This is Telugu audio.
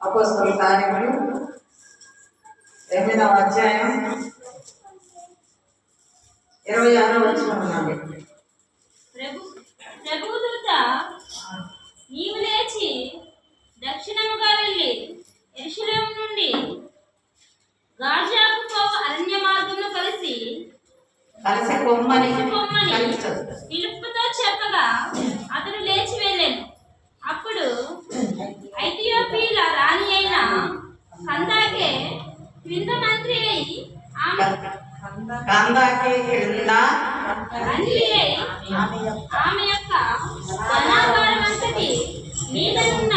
అపోస్తలుల కార్యములు 8వ అధ్యాయం 26వ వచనం నుండి. ప్రభుదూత నీవు లేచి దక్షిణముగా వెళ్ళి యెరూషలేము నుండి గాజాకు పోవు అరణ్య మార్గమును కలిసి పొమ్మని ఫిలిప్పుతో చెప్పగా అతడు లేచి వెళ్ళాను. అప్పుడు ఐథియోపియా రాణి అయిన కందాకే క్రింద మంత్రి అయి ఆమె యొక్క ధనాగారమంతటి మీద ఉన్న